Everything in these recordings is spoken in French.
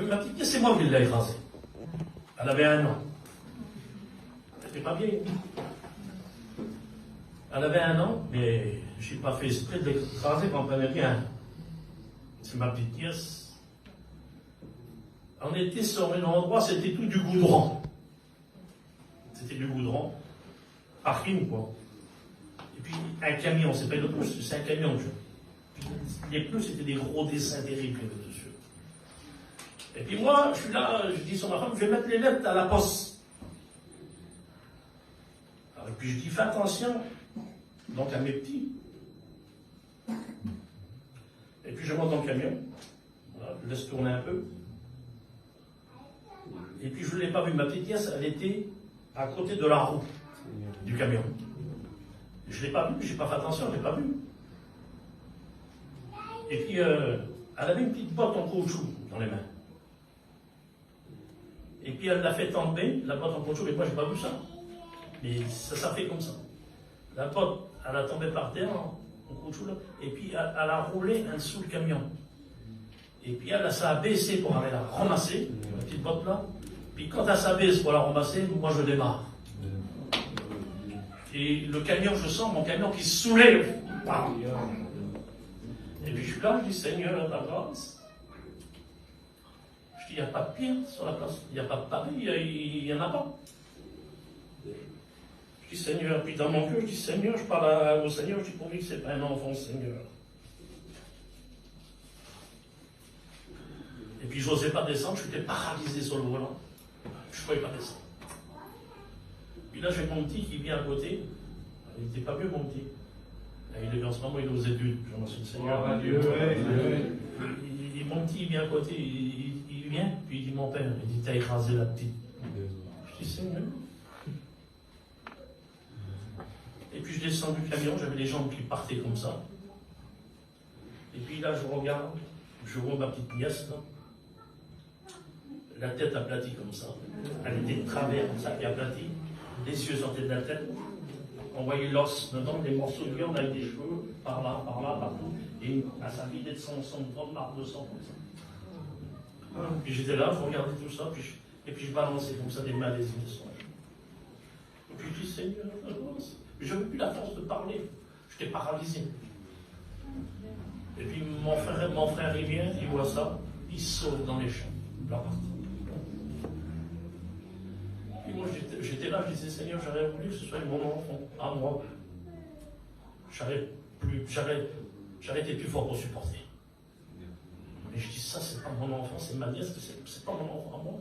Ma petite nièce, c'est moi qui l'ai écrasée. Elle avait 1 an. Elle n'était pas vieille. Elle avait 1 an, mais je n'ai pas fait exprès de l'écraser, comprenez bien. C'est ma petite nièce. On était sur un endroit, c'était tout du goudron. C'était du goudron. Parking, quoi. Et puis, un camion, c'est pas une pousse, c'est un camion. Les pneus, c'était des gros dessins terribles dessus. Et puis moi, je suis là, je dis sur ma femme, je vais mettre les lettres à la poste. Alors, et puis je dis, fais attention, donc à mes petits. Et puis je monte dans le camion, voilà, je laisse tourner un peu. Et puis je ne l'ai pas vue, ma petite nièce, elle était à côté de la roue du camion. Je ne l'ai pas vue, je n'ai pas fait attention, je ne l'ai pas vue. Et puis elle avait une petite botte en caoutchouc dans les mains. Et puis elle l'a fait tomber, la botte en caoutchouc, mais moi je n'ai pas vu ça. Mais ça fait comme ça. La botte, elle a tombé par terre en caoutchouc, là, et puis elle a roulé en dessous du camion. Et puis elle s'est abaissée pour aller la ramasser, la petite botte là. Puis quand elle s'abaisse pour la ramasser, moi je démarre. Et le camion, je sens mon camion qui se soulève. Et puis je suis là, je dis Seigneur, ta grâce. Je dis, il n'y a pas de pierre sur la place, il n'y a pas de pavé, il n'y en a pas. Je dis Seigneur, puis dans mon cœur, je dis Seigneur, je parle au Seigneur, je dis pour lui que c'est pas un enfant, Seigneur. Et puis je n'osais pas descendre, je suis paralysé sur le volant. Je ne pouvais pas descendre. Puis là, j'ai mon petit qui vient à côté. Il n'était pas mieux, mon petit. Il est en ce moment, il est aux études. Je remercie le Seigneur. Oh, Dieu. Mon petit, il vient à côté, il vient, puis il dit, mon père, il dit, t'as écrasé la petite. Je dis, Seigneur. Et puis je descends du camion, j'avais les jambes qui partaient comme ça. Et puis là, je regarde, je vois ma petite nièce, là. La tête aplatie comme ça. Elle était de travers, comme ça, et aplatie. Les yeux sortaient de la tête. On voyait l'os dedans, des morceaux de viande avec des cheveux, par là, partout. Et à sa vie d'être son grande marque de sang, comme ça. Puis j'étais là, je regardais tout ça, et puis je balançais comme ça des malaises de sang. Et puis je dis, Seigneur, je n'avais plus la force de parler. J'étais paralysé. Et puis mon frère, il vient, il voit ça, il sauve dans les champs. Là, puis moi, j'étais là, je disais, Seigneur, j'aurais voulu que ce soit mon enfant, à moi. J'aurais été plus fort pour supporter. Mais je dis, ça, c'est pas mon enfant, c'est ma nièce, c'est pas mon enfant à moi.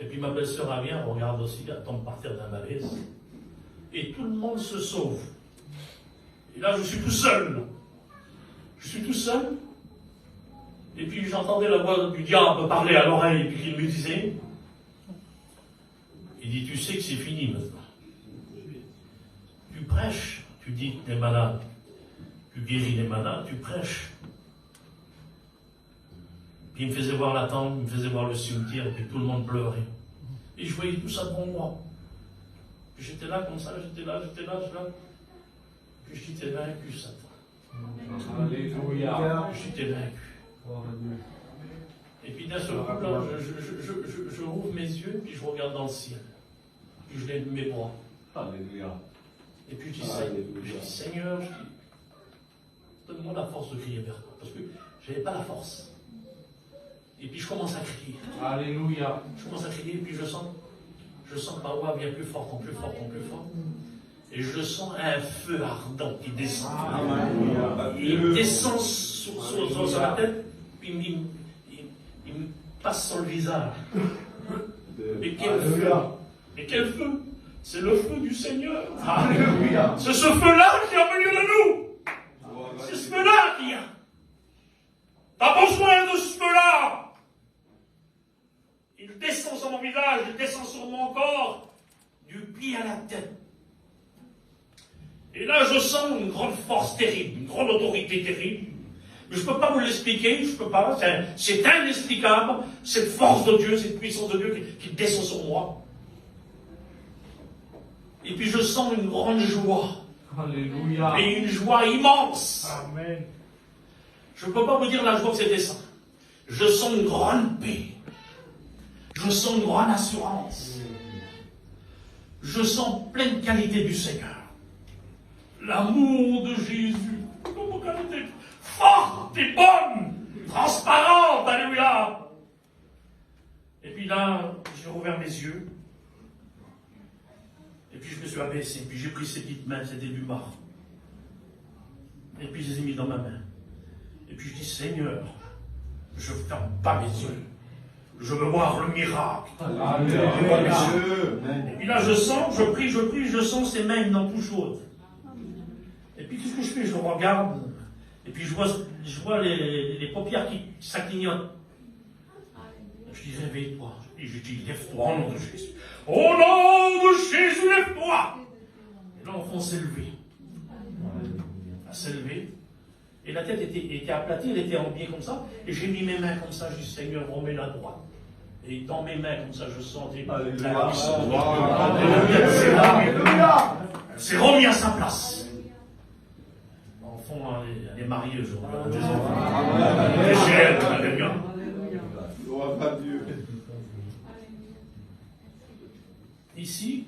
Et puis ma belle-sœur, elle vient, regarde aussi, elle tombe par terre d'un malaise. Et tout le monde se sauve. Et là, je suis tout seul. Je suis tout seul. Et puis j'entendais la voix du diable parler à l'oreille, et puis il me disait, il dit, tu sais que c'est fini maintenant. Tu prêches, tu dis que tu es malade, tu guéris les malades, tu prêches. Puis il me faisait voir la tombe, il me faisait voir le cimetière, et puis tout le monde pleurait. Et je voyais tout ça devant moi. Puis j'étais là comme ça, j'étais là. Puis je t'ai vaincu, Satan. Alléluia. Je t'ai vaincu. Et puis d'un seul coup, là, je rouvre mes yeux, puis je regarde dans le ciel. Puis je lève mes bras. Alléluia. Et puis je dis, Seigneur, donne-moi la force de crier vers toi. Parce que je n'avais pas la force. Et puis je commence à crier. Alléluia. Je commence à crier, et puis je sens que ma voix vient plus fort, plus fort. Et je sens un feu ardent qui descend. Alléluia. Il descend sur la tête, puis il me passe sur le visage. Mais quel feu! Mais quel feu! C'est le feu du Seigneur. Alléluia. C'est ce feu-là qui est au milieu de nous. C'est ce feu-là qui a. T'as besoin de ce feu-là. Il descend sur mon visage, il descend sur mon corps, du pied à la tête. Et là, je sens une grande force terrible, une grande autorité terrible. Mais je ne peux pas vous l'expliquer, je ne peux pas. C'est inexplicable, cette force de Dieu, cette puissance de Dieu qui descend sur moi. Et puis je sens une grande joie. Alléluia. Et une joie immense. Amen. Je ne peux pas vous dire la joie que c'était ça. je sens une grande paix. Je sens une grande assurance. Je sens pleine qualité du Seigneur. L'amour de Jésus, une qualité forte et bonne, transparente, alléluia. Et puis là, j'ai rouvert mes yeux. Et puis je me suis abaissé. Et puis j'ai pris ces petites mains, c'était du marc. Et puis je les ai mis dans ma main. Et puis je dis, Seigneur, je ne ferme pas mes yeux. Je veux voir le miracle. Et puis là, je sens, je prie, je sens ces mains dans tout chaudes. Et puis qu'est-ce que je fais? Je regarde. Et puis je vois les paupières qui s'aclignotent. Je dis, réveille-toi. Et je dis, lève-toi au nom de Jésus. Au nom de Jésus, lève-toi. Et là, l'enfant s'est levé. Elle s'est levée. Et la tête était aplatie, elle était en biais comme ça. Et j'ai mis mes mains comme ça. Je dis, Seigneur, remets la droite. Et dans mes mains, comme ça, je sentais la puissance. Elle s'est remis à sa place. L'enfant, elle est mariée aujourd'hui. Elle a 2 enfants. Elle est chez elle, alléluia. Ici,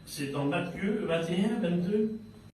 c'est dans Matthieu 21, 22.